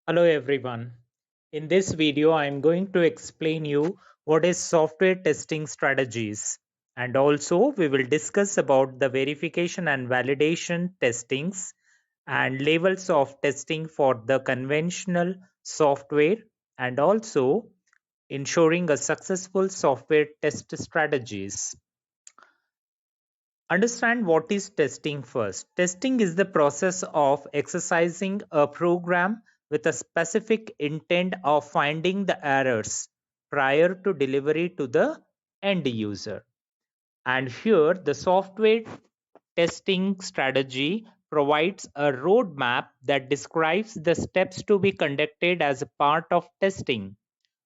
Hello everyone. In this video, I am going to explain you what is software testing strategies, and also we will discuss about the verification and validation testings and levels of testing for the conventional software, and also ensuring a successful software test strategies. Understand what is testing first. Testing is the process of exercising a program with a specific intent of finding the errors prior to delivery to the end user. And here, the software testing strategy provides a roadmap that describes the steps to be conducted as a part of testing.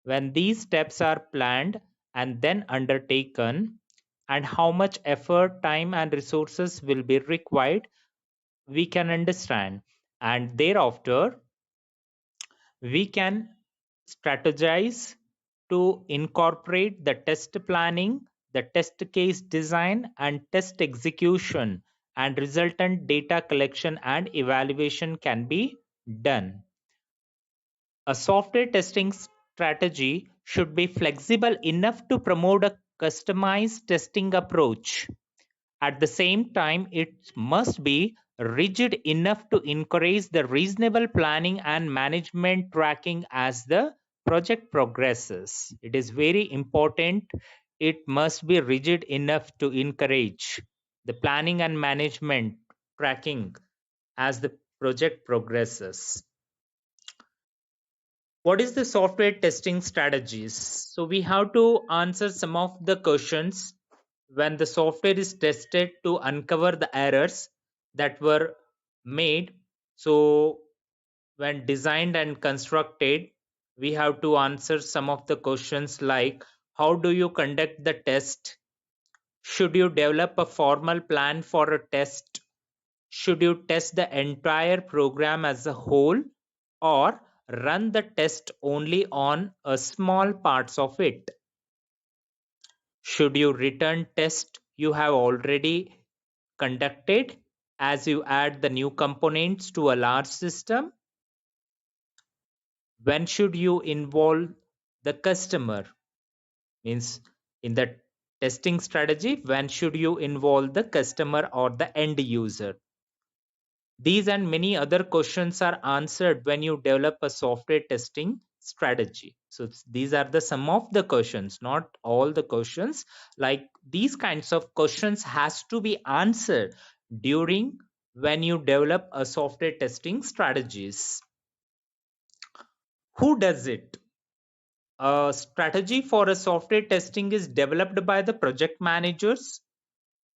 When these steps are planned and then undertaken, and how much effort, time, and resources will be required, we can understand. And thereafter, we can strategize to incorporate the test planning, the test case design, and test execution, and resultant data collection and evaluation can be done. A software testing strategy should be flexible enough to promote a customized testing approach. At the same time, it must be rigid enough to encourage the reasonable planning and management tracking as the project progresses. It is very important. It must be rigid enough to encourage the planning and management tracking as the project progresses. What is the software testing strategies? So we have to answer some of the questions when the software is tested to uncover the errors that were made. So when designed and constructed, we have to answer some of the questions like how do you conduct the test? Should you develop a formal plan for a test? Should you test the entire program as a whole or run the test only on a small parts of it? Should you return test you have already conducted as you add the new components to a large system? When should you involve the customer? Means in the testing strategy, when should you involve the customer or the end user? These and many other questions are answered when you develop a software testing strategy. So these are the some of the questions, not all the questions. Like these kinds of questions has to be answered during when you develop a software testing strategies. Who does it? A strategy for a software testing is developed by the project managers,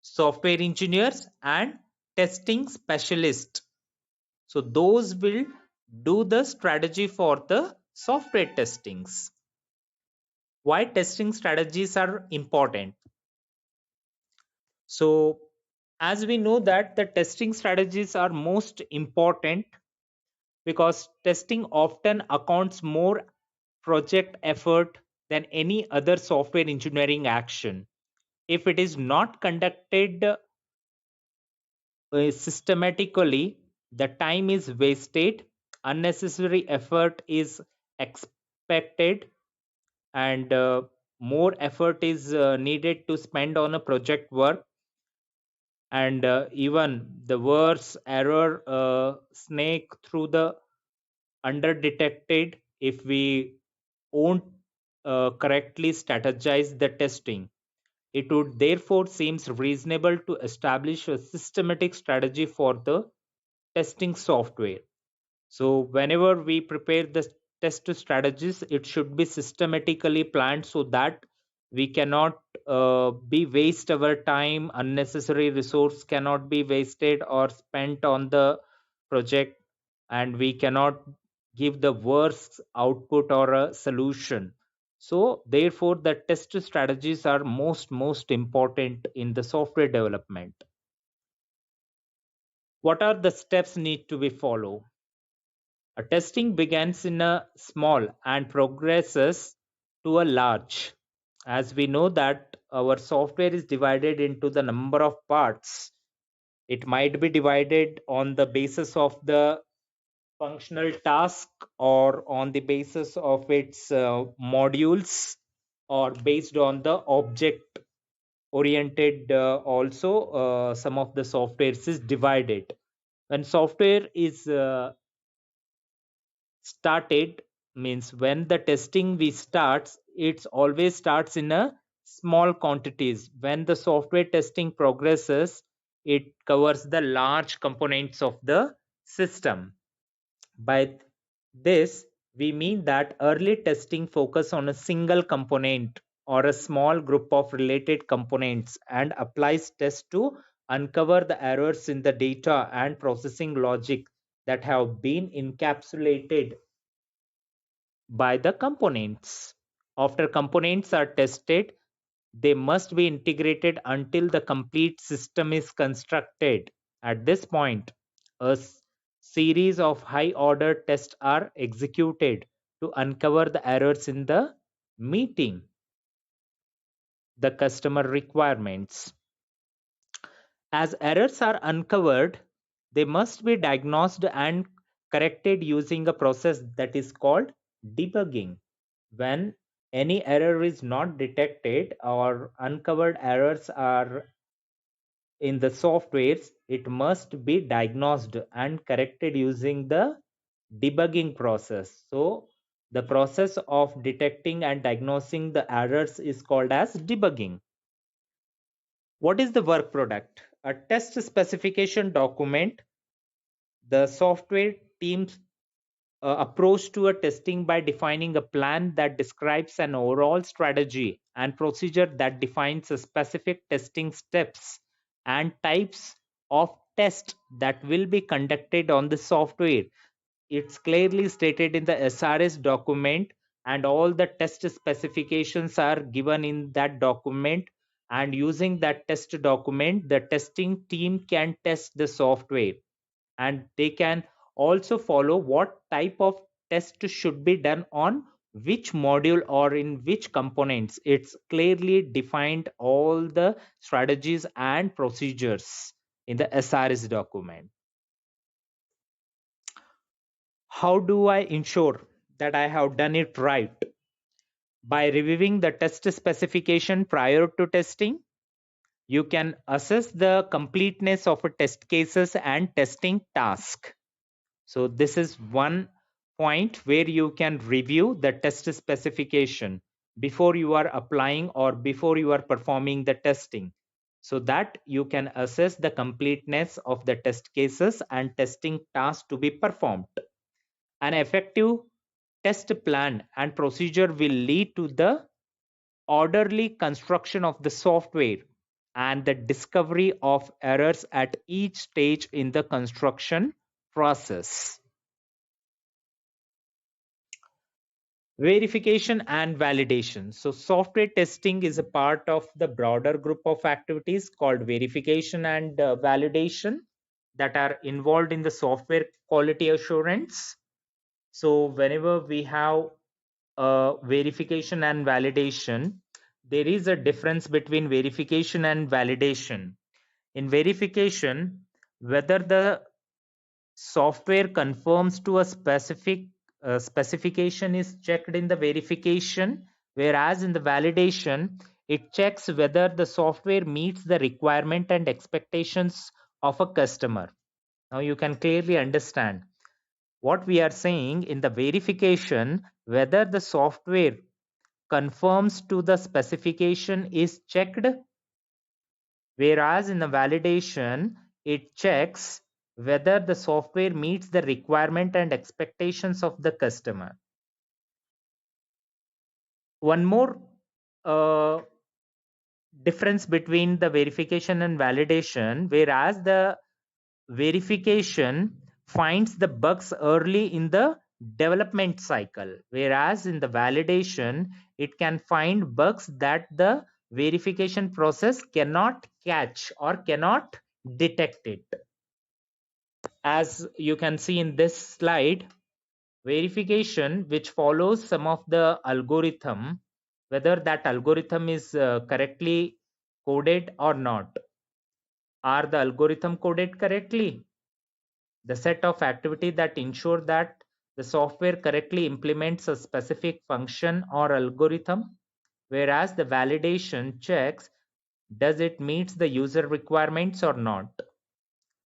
software engineers, and testing specialists. So those will do the strategy for the software testings. Why testing strategies are important? So as we know that the testing strategies are most important because testing often accounts more project effort than any other software engineering action. If it is not conducted systematically, the time is wasted, unnecessary effort is expected, and more effort is needed to spend on a project work, and even the worst error snake through the underdetected if we won't correctly strategize the testing. It would therefore seems reasonable to establish a systematic strategy for the testing software. So whenever we prepare the test strategies, it should be systematically planned so that we cannot be waste our time. Unnecessary resource cannot be wasted or spent on the project, and we cannot give the worst output or a solution. So therefore, the test strategies are most important in the software development. What are the steps need to be followed? A testing begins in a small and progresses to a large. As we know that our software is divided into the number of parts. It might be divided on the basis of the functional task or on the basis of its modules, or based on the object oriented. Also, some of the softwares is divided. When software is started, means when the testing we starts, it's always starts in a small quantities. When the software testing progresses, it covers the large components of the system. By this, we mean that early testing focus on a single component or a small group of related components and applies tests to uncover the errors in the data and processing logic that have been encapsulated by the components. After components are tested, they must be integrated until the complete system is constructed. At this point, a series of high order tests are executed to uncover the errors in the meeting the customer requirements. As errors are uncovered, they must be diagnosed and corrected using a process that is called debugging. When any error is not detected or uncovered errors are in the softwares, it must be diagnosed and corrected using the debugging process. So, the process of detecting and diagnosing the errors is called as debugging. What is the work product? A test specification document. The software team's approach to a testing by defining a plan that describes an overall strategy and procedure that defines a specific testing steps and types of tests that will be conducted on the software. It's clearly stated in the SRS document, and all the test specifications are given in that document. And using that test document, the testing team can test the software, and they can also follow what type of test should be done on which module or in which components. It's clearly defined all the strategies and procedures in the SRS document. How do I ensure that I have done it right? By reviewing the test specification prior to testing, you can assess the completeness of a test cases and testing task. So this is one point where you can review the test specification before you are applying or before you are performing the testing, so that you can assess the completeness of the test cases and testing tasks to be performed. An effective test plan and procedure will lead to the orderly construction of the software and the discovery of errors at each stage in the construction process. Verification and validation. So, software testing is a part of the broader group of activities called verification and validation that are involved in the software quality assurance. So, whenever we have verification and validation, there is a difference between verification and validation. In verification, whether the software conforms to a specific specification is checked in the verification, whereas in the validation, it checks whether the software meets the requirement and expectations of a customer. Now you can clearly understand what we are saying. In the verification, whether the software conforms to the specification is checked, whereas in the validation, it checks whether the software meets the requirement and expectations of the customer. One more uh, difference between the verification and validation, whereas the verification finds the bugs early in the development cycle, whereas in the validation, it can find bugs that the verification process cannot catch or cannot detect it. As you can see in this slide, verification which follows some of the algorithm, whether that algorithm is correctly coded or not. Are the algorithm coded correctly? The set of activity that ensure that the software correctly implements a specific function or algorithm, whereas the validation checks does it meets the user requirements or not.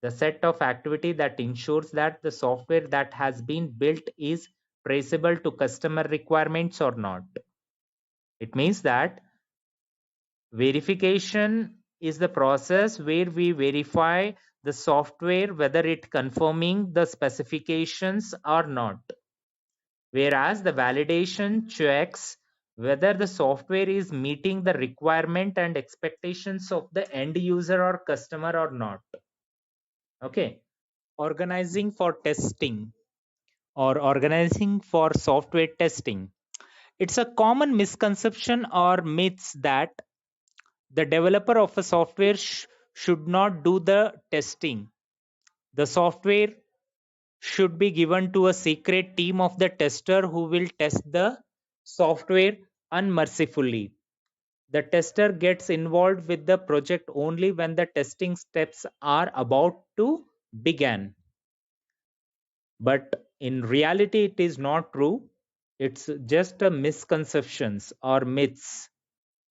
The set of activity that ensures that the software that has been built is traceable to customer requirements or not. It means that verification is the process where we verify the software whether it conforming the specifications or not, whereas the validation checks whether the software is meeting the requirement and expectations of the end user or customer or not. Okay. Organizing for testing or organizing for software testing. It's a common misconception or myths that the developer of a software should not do the testing. The software should be given to a secret team of the tester who will test the software unmercifully. The tester gets involved with the project only when the testing steps are about to begin. But in reality, it is not true. It's just a misconceptions or myths.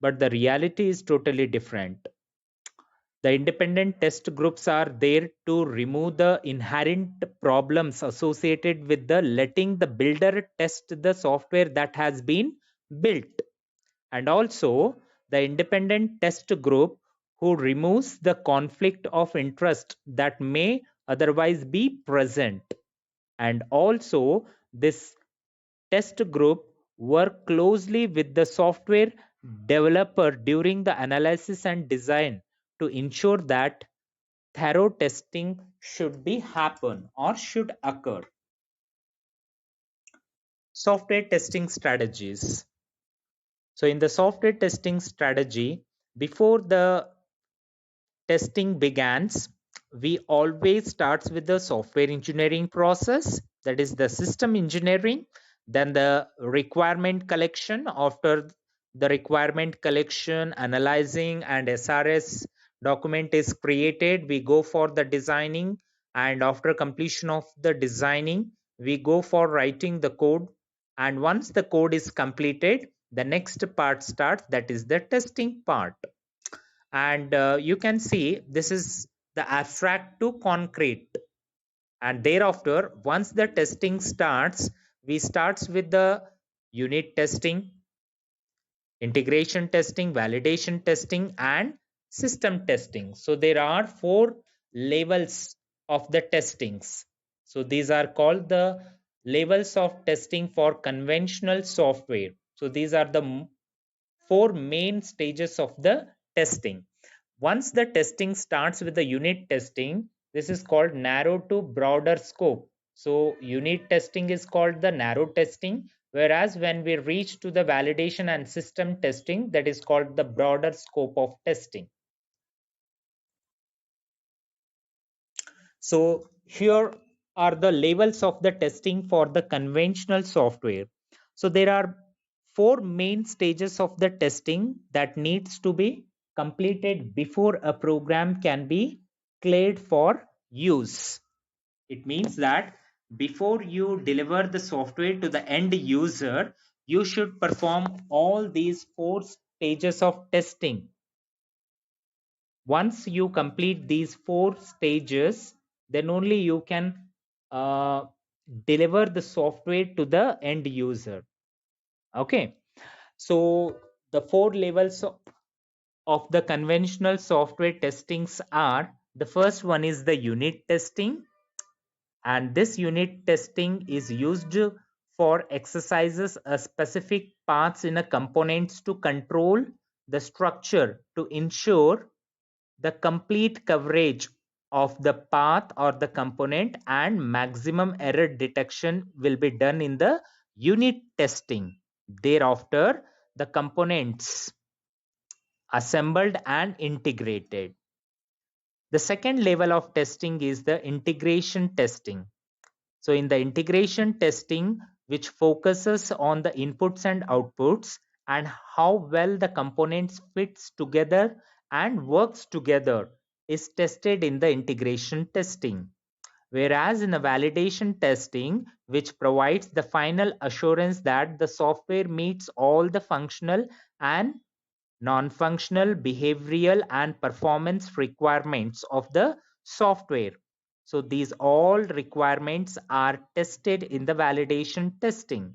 But the reality is totally different. The independent test groups are there to remove the inherent problems associated with the letting the builder test the software that has been built. And also, the independent test group who removes the conflict of interest that may otherwise be present. And also, this test group work closely with the software developer during the analysis and design to ensure that thorough testing should be happen or should occur. Software testing strategies. So in the software testing strategy, before the testing begins, we always starts with the software engineering process, that is the system engineering, then the requirement collection. After the requirement collection, analyzing and SRS document is created, we go for the designing, and after completion of the designing, we go for writing the code. And once the code is completed, the next part starts, that is the testing part. And you can see this is the abstract to concrete. And thereafter, once the testing starts, we starts with the unit testing, integration testing, validation testing, and system testing. So there are four levels of the testings. So these are called the levels of testing for conventional software. So these are the four main stages of the testing. Once the testing starts with the unit testing, this is called narrow to broader scope. So unit testing is called the narrow testing, whereas when we reach to the validation and system testing, that is called the broader scope of testing. So here are the levels of the testing for the conventional software. So there are four main stages of the testing that needs to be completed before a program can be cleared for use. It means that before you deliver the software to the end user, you should perform all these four stages of testing. Once you complete these four stages, then only you can uh, deliver the software to the end user. Okay, so the four levels of the conventional software testings are: the first one is the unit testing, and this unit testing is used for exercises a specific paths in a components to control the structure to ensure the complete coverage of the path or the component, and maximum error detection will be done in the unit testing. Thereafter, the components assembled and integrated. The second level of testing is the integration testing. So in the integration testing, which focuses on the inputs and outputs and how well the components fits together and works together, is tested in the integration testing. Whereas in a validation testing, which provides the final assurance that the software meets all the functional and non-functional, behavioral, and performance requirements of the software. So these all requirements are tested in the validation testing.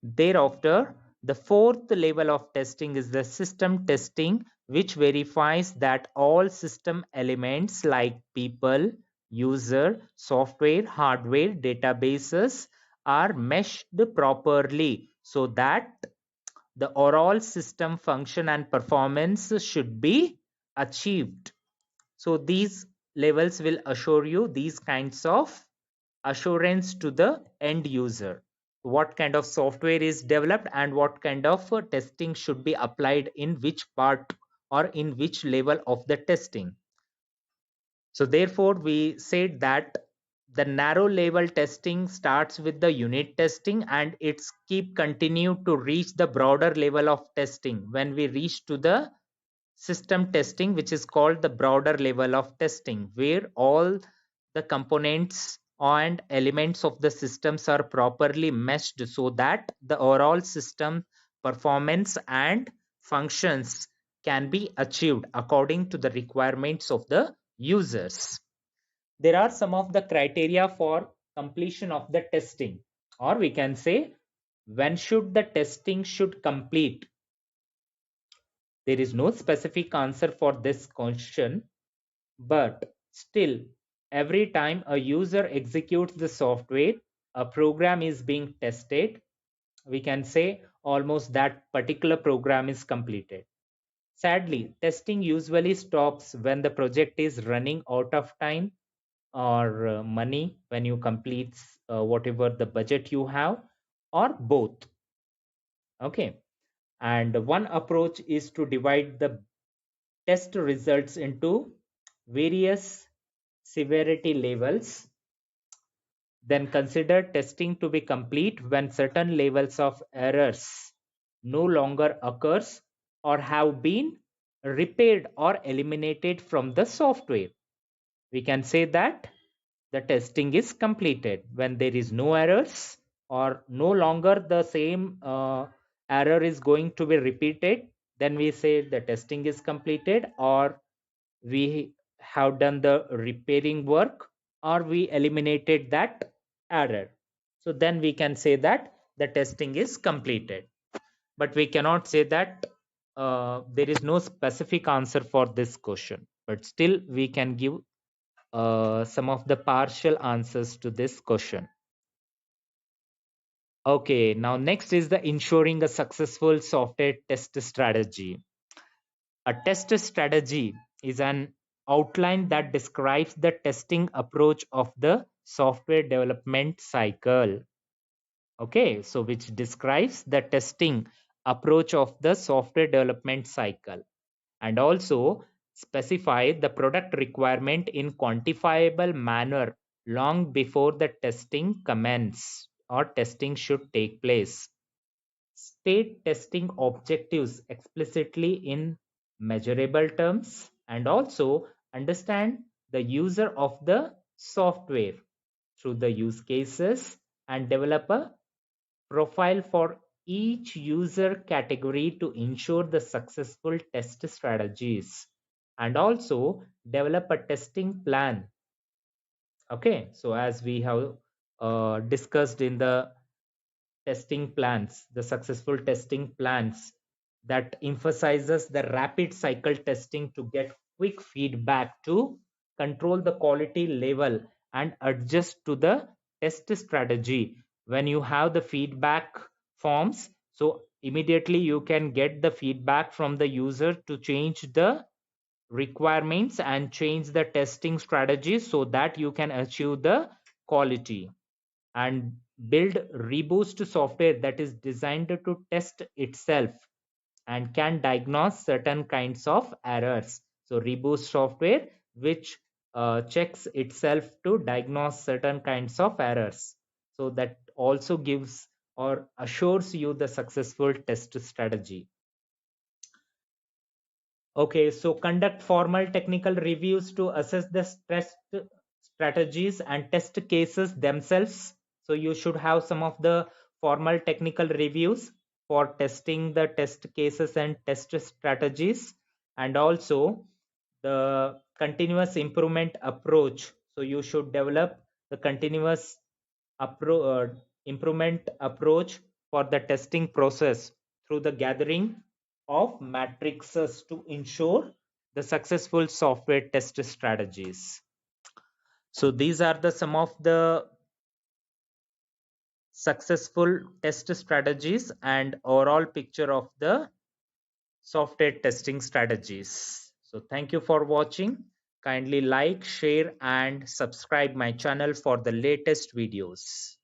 Thereafter, the fourth level of testing is the system testing, which verifies that all system elements like people, user, software, hardware, databases are meshed properly so that the overall system function and performance should be achieved. So these levels will assure you these kinds of assurance to the end user. What kind of software is developed and what kind of testing should be applied in which part or in which level of the testing. So therefore, we said that the narrow level testing starts with the unit testing and it's keep continue to reach the broader level of testing when we reach to the system testing, which is called the broader level of testing, where all the components and elements of the systems are properly meshed so that the overall system performance and functions can be achieved according to the requirements of the users. There are some of the criteria for completion of the testing, or we can say when should the testing should complete. There is no specific answer for this question, but still, every time a user executes the software, a program is being tested, we can say almost that particular program is completed. Sadly, testing usually stops when the project is running out of time or money when you complete whatever the budget you have, or both. Okay. And one approach is to divide the test results into various severity levels, then consider testing to be complete when certain levels of errors no longer occurs or have been repaired or eliminated from the software. We can say that the testing is completed when there is no errors or no longer the same error is going to be repeated. Then we say the testing is completed, or we have done the repairing work, or we eliminated that error. So then we can say that the testing is completed. But we cannot say that there is no specific answer for this question, but still we can give some of the partial answers to this question. Okay, now next is the ensuring a successful software test strategy. A test strategy is an outline that describes the testing approach of the software development cycle. Okay, so which describes the testing approach of the software development cycle, and also specify the product requirement in quantifiable manner long before the testing commence or testing should take place. State testing objectives explicitly in measurable terms, and also understand the user of the software through the use cases, and develop a profile for each user category to ensure the successful test strategies, and also develop a testing plan. Okay, so as we have discussed in the testing plans, the successful testing plans that emphasizes the rapid cycle testing to get quick feedback to control the quality level and adjust to the test strategy. When you have the feedback forms, so immediately you can get the feedback from the user to change the requirements and change the testing strategy so that you can achieve the quality, and build reboost software that is designed to test itself and can diagnose certain kinds of errors. So reboost software which checks itself to diagnose certain kinds of errors. So that also gives or assures you the successful test strategy. Okay, so conduct formal technical reviews to assess the stress strategies and test cases themselves. So you should have some of the formal technical reviews for testing the test cases and test strategies, and also the continuous improvement approach. So you should develop the continuous improvement approach for the testing process through the gathering of matrices to ensure the successful software test strategies. So these are the some of the successful test strategies and overall picture of the software testing strategies. So thank you for watching. Kindly like, share and subscribe my channel for the latest videos.